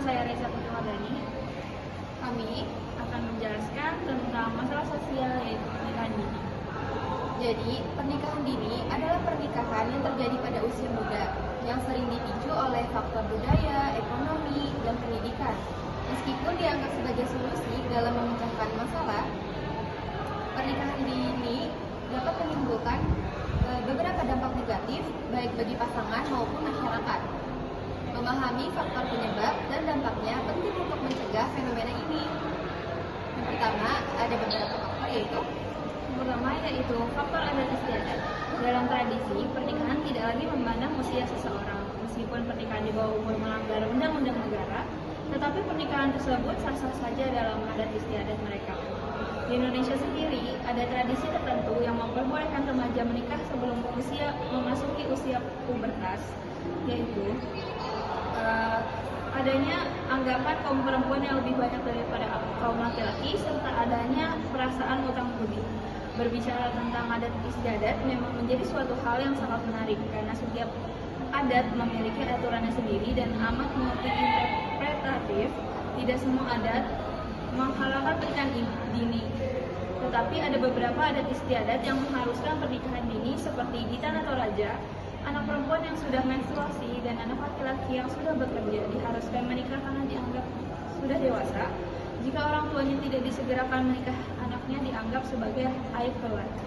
saya Reza Putri. Kami akan menjelaskan tentang masalah sosial yaitu pernikahan dini. Jadi, pernikahan dini adalah pernikahan yang terjadi pada usia muda, yang sering dipicu oleh faktor budaya, ekonomi, dan pendidikan. Meskipun dianggap sebagai solusi dalam memecahkan masalah, pernikahan dini dapat menimbulkan beberapa dampak negatif, baik bagi pasangan maupun masyarakat. Memahami faktor penyebab dan dampaknya penting untuk mencegah fenomena ini. Yang pertama, ada beberapa faktor yaitu Pertama yaitu faktor adat istiadat. Dalam tradisi, pernikahan tidak lagi memandang usia seseorang. Meskipun pernikahan di bawah umur melanggar undang-undang negara, tetapi pernikahan tersebut sah-sah saja dalam adat istiadat mereka. Di Indonesia sendiri, ada tradisi tertentu yang memperbolehkan remaja menikah sebelum memasuki usia pubertas, yaitu adanya anggapan kaum perempuan yang lebih banyak daripada kaum laki-laki, serta adanya perasaan utang budi. Berbicara tentang adat istiadat memang menjadi suatu hal yang sangat menarik, karena setiap adat memiliki aturannya sendiri dan amat multi-interpretatif. Tidak semua adat menghalalkan pernikahan dini, tetapi ada beberapa adat istiadat yang mengharuskan pernikahan dini, seperti di Tanah Toraja, anak perempuan yang sudah menstruasi dan anak laki-laki yang sudah bekerja diharuskan menikah karena dianggap sudah dewasa. Jika orang tuanya tidak disegerakan menikah, anaknya dianggap sebagai aib keluarga.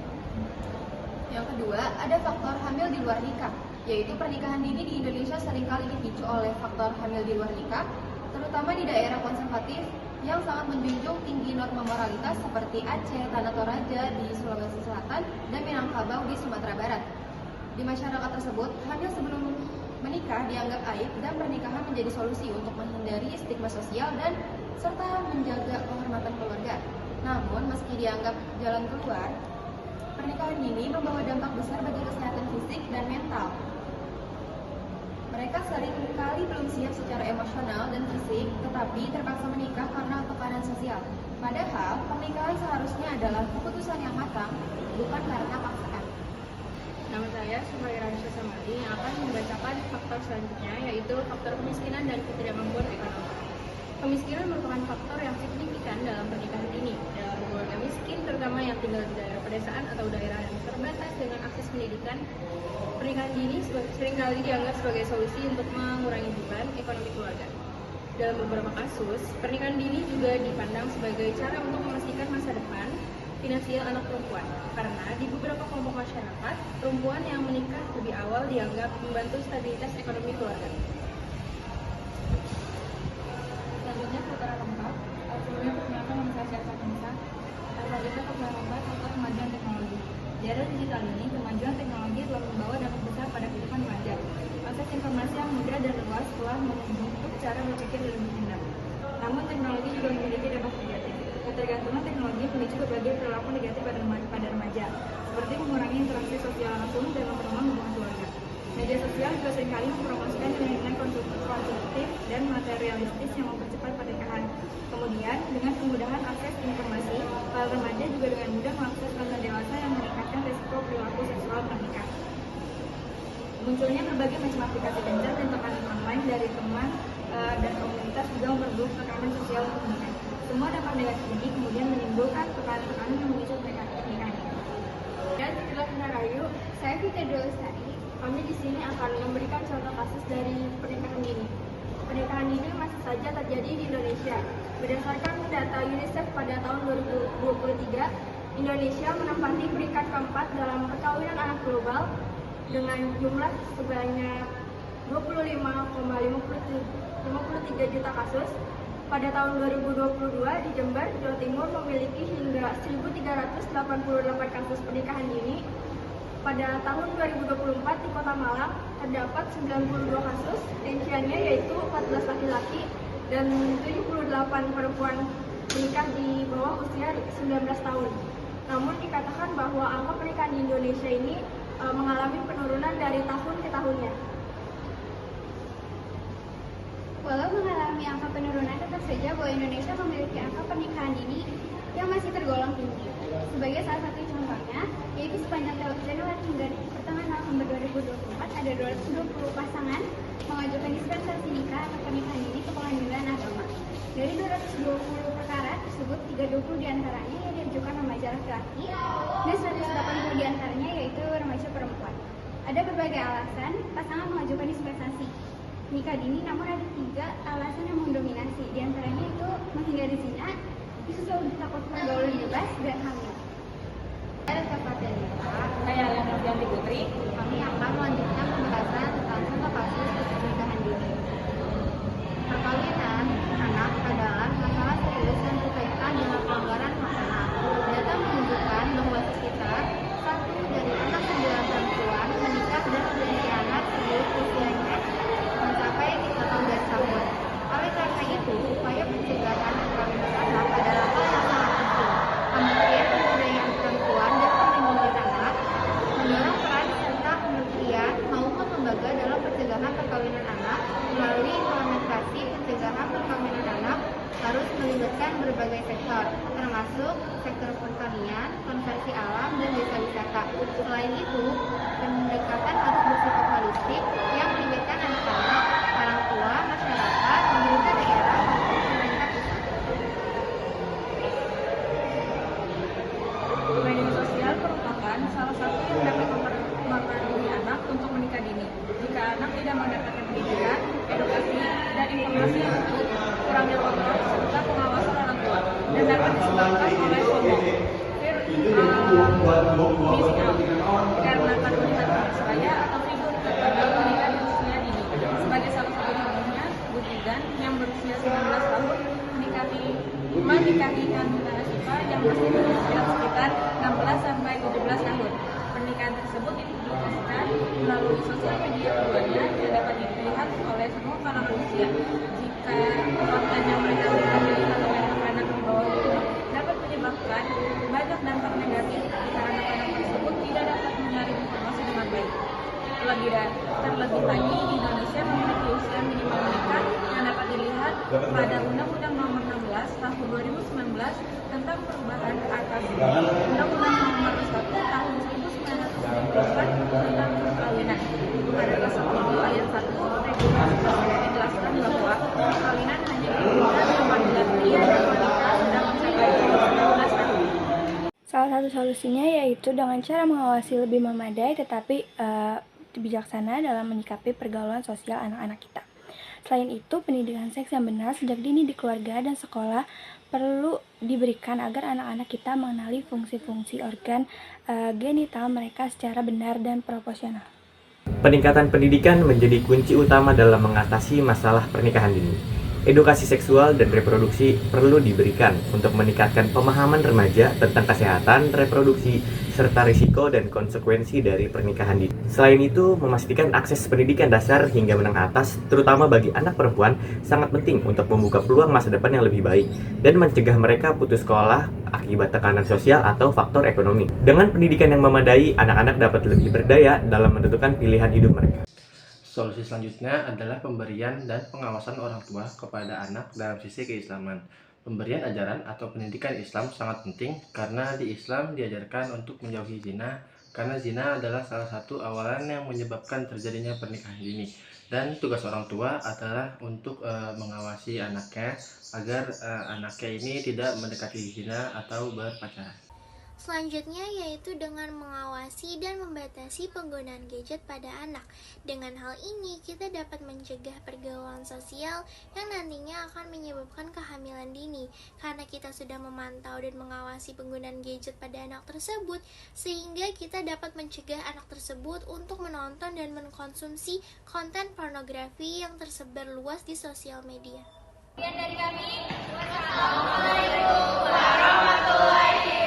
Yang kedua, ada faktor hamil di luar nikah, yaitu pernikahan dini di Indonesia seringkali dipicu oleh faktor hamil di luar nikah, terutama di daerah konservatif yang sangat menjunjung tinggi norma moralitas seperti Aceh, Tanah Toraja di Sulawesi Selatan, dan Minangkabau di Sumatera Barat. Di masyarakat tersebut, hamil sebelum menikah dianggap aib dan pernikahan menjadi solusi untuk menghindari stigma sosial dan serta menjaga kehormatan keluarga. Namun, meski dianggap jalan keluar, pernikahan dini membawa dampak besar bagi kesehatan fisik dan mental. Mereka seringkali belum siap secara emosional dan fisik, tetapi terpaksa menikah karena tekanan sosial. Padahal, pernikahan seharusnya adalah keputusan yang matang, bukan karena paksaan. Nama saya Sumaira Samali yang akan membacakan faktor selanjutnya, yaitu faktor kemiskinan dan ketidakmampuan ekonomi. Kemiskinan merupakan faktor yang signifikan dalam pernikahan dini. Dalam keluarga miskin, terutama yang tinggal di daerah pedesaan atau daerah yang terbatas dengan akses pendidikan, pernikahan dini seringkali dianggap sebagai solusi untuk mengurangi beban ekonomi keluarga. Dalam beberapa kasus, pernikahan dini juga dipandang sebagai cara untuk memastikan masa depan finansial anak perempuan, karena di beberapa kelompok masyarakat, perempuan yang menikah lebih awal dianggap membantu stabilitas ekonomi keluarga. Selanjutnya putaran keempat. Sebelumnya perkenalkan nama saya Syarifah Nisa. Selanjutnya putaran keempat tentang kemajuan teknologi. Di era digital ini, kemajuan teknologi telah membawa dampak besar pada kehidupan remaja. Akses informasi yang mudah dan luas telah membentuk cara berpikir dan bertindak. Namun teknologi juga memiliki dampak negatif. Ketergantungan teknologi memicu berbagai perilaku negatif pada remaja, seperti mengurangi interaksi sosial langsung dan memperlemah hubungan keluarga. Media sosial juga seringkali mempromosikan nilai-nilai konsumtif dan materialistis yang mempercepat pernikahan. Kemudian, dengan kemudahan akses informasi, para remaja juga dengan mudah mengakses konten dewasa yang meningkatkan risiko perilaku seksual pernikah. Munculnya berbagai macam aplikasi kencan dan tekanan online dari teman dan komunitas juga memperburuk tekanan sosial untuk menikah. Semua dampak negatif ini kemudian menimbulkan tekanan-tekanan yang memicu pernikahan. Dan setelah Rahayu, saya Fitri Lestari. Kami di sini akan memberikan contoh kasus dari pernikahan dini. Pernikahan dini masih saja terjadi di Indonesia. Berdasarkan data UNICEF pada tahun 2023, Indonesia menempati peringkat keempat dalam perkawinan anak global dengan jumlah sebanyak 25,53 juta kasus. Pada tahun 2022 di Jember, Jawa Timur memiliki hingga 1.388 kasus pernikahan dini. Pada tahun 2024 di Kota Malang terdapat 92 kasus, rinciannya yaitu 14 laki-laki dan 78 perempuan menikah di bawah usia 19 tahun. Namun dikatakan bahwa angka pernikahan di Indonesia ini mengalami penurunan dari tahun ke tahunnya. Walau mengalami angka penurunan, tetap saja bahwa Indonesia memiliki angka pernikahan dini yang masih tergolong tinggi. Sebagai salah satu contohnya, yaitu sepanjang Januari hingga pertengahan Desember 2024 ada 220 pasangan mengajukan dispensasi nikah atau pernikahan dini ke Pengadilan Agama. Dari 220 perkara tersebut, 320 diantaranya yang diajukan remaja laki-laki dan 180 diantaranya yaitu remaja perempuan. Ada berbagai alasan pasangan mengajukan dispensasi nikah dini, namun ada 3 alasan yang mendominasi. Diantaranya itu menghindari zina, isu soal takut pergaulan bebas, dan hamil. Saya Kafatia Nita. Saya Lena Fianti Putri. Kami akan melanjutkan pembahasan tentang contoh kasus pernikahan dini. Perkawinan anak adalah masalah serius yang berkaitan dengan pelanggaran hak anak. Data menunjukkan bahwa sekitar 1 dari anak 9 perempuan menikah dan memiliki anak sebelum usianya mencapai 18 tahun. Oleh karena itu, upaya pencegahan perkawinan anak adalah hal yang sangat penting. Kementerian Pemberdayaan Perempuan dan Perlindungan Anak mendorong peran serta kementerian maupun lembaga dalam pencegahan perkawinan anak melalui implementasi pencegahan perkawinan anak harus melibatkan berbagai sektor, termasuk sektor pertanian, konservasi alam, dan desa wisata. Selain itu, pendekatan harus bersifat holistik yang melibatkan anak-anak, orang tua, masyarakat, pemerintah daerah, maupun pemerintah pusat. Media sosial merupakan salah satu yang dapat mempengaruhi anak untuk menikah dini. Jika anak tidak mendapatkan pendidikan, edukasi, dan informasi yang cukup, kurangnya kontrol serta pengawasan orang tua, dan dapat disebabkan oleh FOMO, fear missing out, dikarenakan melihat teman sebaya atau figur tertentu menikah di usia dini. Sebagai salah satu contohnya, Bu Tigan yang berusia 19 tahun menikahi Kamila Asifa yang masih berusia sekitar 16 sampai 17 tahun. Pernikahan tersebut dipublikasikan melalui sosial media keduanya yang dapat dilihat oleh semua kalangan usia. Jika konten yang mereka dilihat oleh anak-anak di bawah umur dapat menyebabkan banyak dampak negatif jika anak-anak tersebut tidak dapat menyaring informasi dengan baik. Terlebih lagi, Indonesia memiliki usia minimal menikah yang dapat dilihat pada Undang-Undang Nomor 16 Tahun 2019 tentang perubahan atas Undang-Undang Nomor 1 Tahun 1994 tentang perkawinan. Pada pasal 7 ayat 1 regulasi tersebut dijelaskan bahwa perkawinan hanya dilakukan apabila pria dan wanita sudah mencapai 18 tahun. Salah satu solusinya yaitu dengan cara mengawasi lebih memadai tetapi bijaksana dalam menyikapi pergaulan sosial anak-anak kita. Selain itu, pendidikan seks yang benar sejak dini di keluarga dan sekolah perlu diberikan agar anak-anak kita mengenali fungsi-fungsi organ genital mereka secara benar dan proporsional. Peningkatan pendidikan menjadi kunci utama dalam mengatasi masalah pernikahan dini. Edukasi seksual dan reproduksi perlu diberikan untuk meningkatkan pemahaman remaja tentang kesehatan reproduksi serta risiko dan konsekuensi dari pernikahan dini. Selain itu, memastikan akses pendidikan dasar hingga menengah atas, terutama bagi anak perempuan, sangat penting untuk membuka peluang masa depan yang lebih baik dan mencegah mereka putus sekolah akibat tekanan sosial atau faktor ekonomi. Dengan pendidikan yang memadai, anak-anak dapat lebih berdaya dalam menentukan pilihan hidup mereka. Solusi selanjutnya adalah pemberian dan pengawasan orang tua kepada anak dalam sisi keislaman. Pemberian ajaran atau pendidikan Islam sangat penting karena di Islam diajarkan untuk menjauhi zina, karena zina adalah salah satu awalan yang menyebabkan terjadinya pernikahan dini. Dan tugas orang tua adalah untuk mengawasi anaknya agar anaknya ini tidak mendekati zina atau berpacaran. Selanjutnya yaitu dengan mengawasi dan membatasi penggunaan gadget pada anak. Dengan hal ini kita dapat mencegah pergaulan sosial yang nantinya akan menyebabkan kehamilan dini. Karena kita sudah memantau dan mengawasi penggunaan gadget pada anak tersebut, sehingga kita dapat mencegah anak tersebut untuk menonton dan mengkonsumsi konten pornografi yang tersebar luas di sosial media. Sekian dari kami. Wassalamualaikum warahmatullahi wabarakatuh.